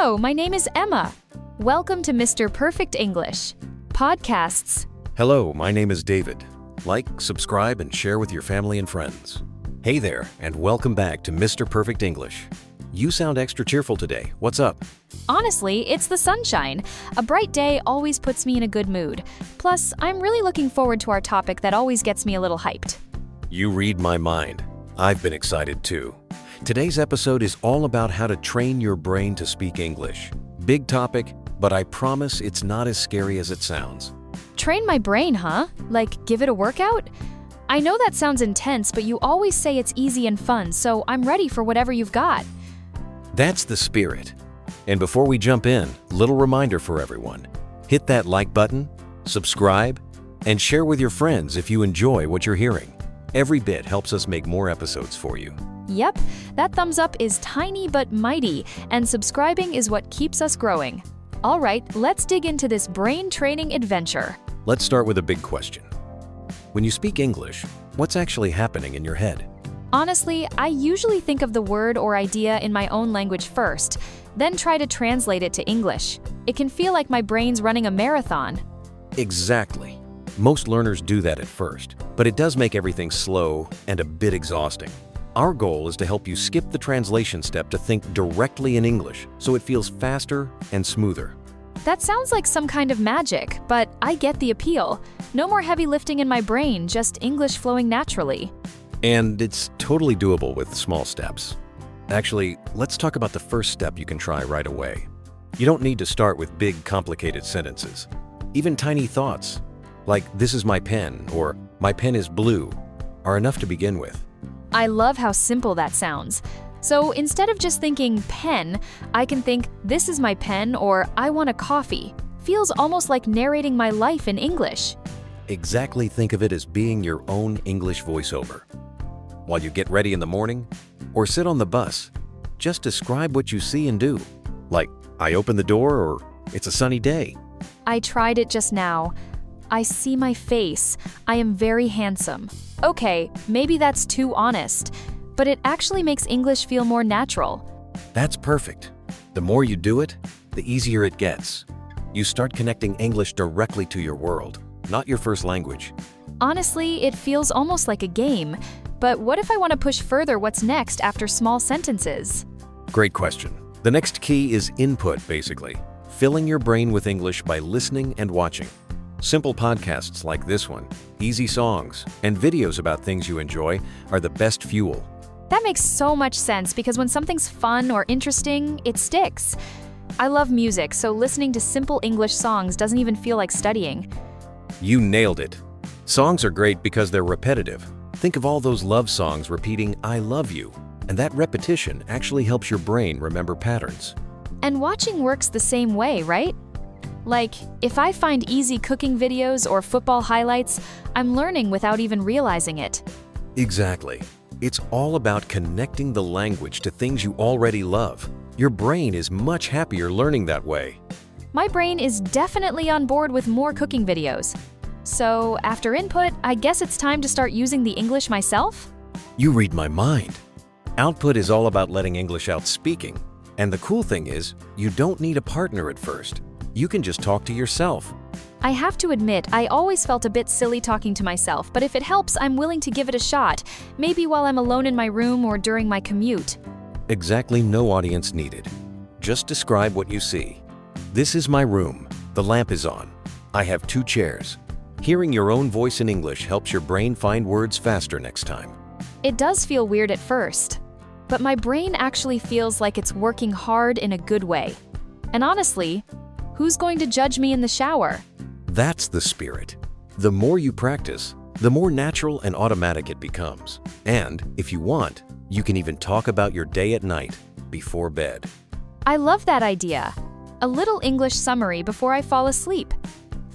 Hello, my name is Emma. Welcome to Mr. Perfect English. Podcasts. Hello, my name is David. Like, subscribe, and share with your family and friends. Hey there, and welcome back to Mr. Perfect English. You sound extra cheerful today. What's up? Honestly, it's the sunshine. A bright day always puts me in a good mood. Plus, I'm really looking forward to our topic that always gets me a little hyped. You read my mind. I've been excited too. Today's episode is all about how to train your brain to speak English. Big topic, but I promise it's not as scary as it sounds. Train my brain, huh? Like, give it a workout? I know that sounds intense, but you always say it's easy and fun, so I'm ready for whatever you've got. That's the spirit. And before we jump in, little reminder for everyone. Hit that like button, subscribe, and share with your friends if you enjoy what you're hearing. Every bit helps us make more episodes for you. Yep, that thumbs up is tiny but mighty, and subscribing is what keeps us growing. All right, let's dig into this brain training adventure. Let's start with a big question. When you speak English, what's actually happening in your head? Honestly, I usually think of the word or idea in my own language first, then try to translate it to English. It can feel like my brain's running a marathon. Exactly. Most learners do that at first, but it does make everything slow and a bit exhausting. Our goal is to help you skip the translation step to think directly in English, so it feels faster and smoother. That sounds like some kind of magic, but I get the appeal. No more heavy lifting in my brain, just English flowing naturally. And it's totally doable with small steps. Actually, let's talk about the first step you can try right away. You don't need to start with big, complicated sentences. Even tiny thoughts, like "this is my pen" or "my pen is blue," are enough to begin with. I love how simple that sounds. So instead of just thinking pen, I can think "this is my pen" or "I want a coffee." Feels almost like narrating my life in English. Exactly, think of it as being your own English voiceover. While you get ready in the morning or sit on the bus, just describe what you see and do. Like, "I open the door" or "it's a sunny day." I tried it just now. I see my face. I am very handsome. Okay, maybe that's too honest, but it actually makes English feel more natural. That's perfect. The more you do it, the easier it gets. You start connecting English directly to your world, not your first language. Honestly, it feels almost like a game. But what if I want to push further what's next after small sentences? Great question. The next key is input, basically. Filling your brain with English by listening and watching. Simple podcasts like this one, easy songs, and videos about things you enjoy are the best fuel. That makes so much sense because when something's fun or interesting, it sticks. I love music, so listening to simple English songs doesn't even feel like studying. You nailed it. Songs are great because they're repetitive. Think of all those love songs repeating "I love you," and that repetition actually helps your brain remember patterns. And watching works the same way, right? Like, if I find easy cooking videos or football highlights, I'm learning without even realizing it. Exactly. It's all about connecting the language to things you already love. Your brain is much happier learning that way. My brain is definitely on board with more cooking videos. So, after input, I guess it's time to start using the English myself? You read my mind. Output is all about letting English out speaking. And the cool thing is, you don't need a partner at first. You can just talk to yourself. I have to admit, I always felt a bit silly talking to myself, but if it helps, I'm willing to give it a shot, maybe while I'm alone in my room or during my commute. Exactly, no audience needed. Just describe what you see. "This is my room. The lamp is on. I have 2 chairs." Hearing your own voice in English helps your brain find words faster next time. It does feel weird at first, but my brain actually feels like it's working hard in a good way. And honestly, who's going to judge me in the shower? That's the spirit. The more you practice, the more natural and automatic it becomes. And if you want, you can even talk about your day at night, before bed. I love that idea. A little English summary before I fall asleep.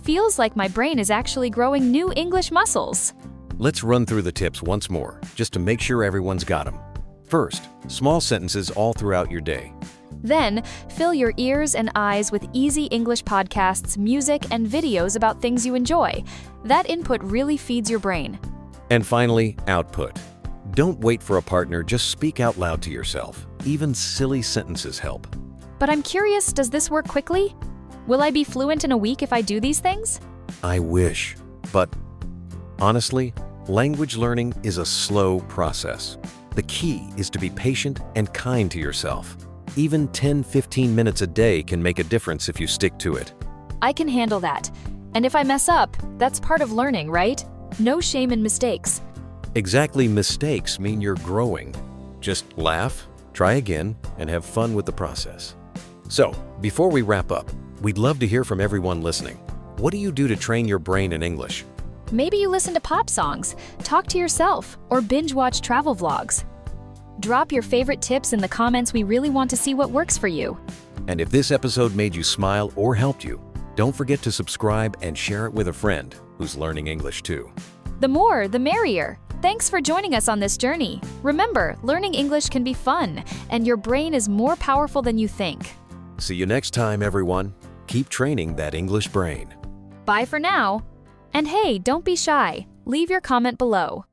Feels like my brain is actually growing new English muscles. Let's run through the tips once more, just to make sure everyone's got them. First, small sentences all throughout your day. Then, fill your ears and eyes with easy English podcasts, music, and videos about things you enjoy. That input really feeds your brain. And finally, output. Don't wait for a partner, just speak out loud to yourself. Even silly sentences help. But I'm curious, does this work quickly? Will I be fluent in a week if I do these things? I wish. But honestly, language learning is a slow process. The key is to be patient and kind to yourself. Even 10-15 minutes a day can make a difference if you stick to it. I can handle that. And if I mess up, that's part of learning, right? No shame in mistakes. Exactly, mistakes mean you're growing. Just laugh, try again, and have fun with the process. So, before we wrap up, we'd love to hear from everyone listening. What do you do to train your brain in English? Maybe you listen to pop songs, talk to yourself, or binge watch travel vlogs. Drop your favorite tips in the comments. We really want to see what works for you. And if this episode made you smile or helped you, don't forget to subscribe and share it with a friend who's learning English too. The more, the merrier. Thanks for joining us on this journey. Remember, learning English can be fun, and your brain is more powerful than you think. See you next time, everyone. Keep training that English brain. Bye for now. And hey, don't be shy. Leave your comment below.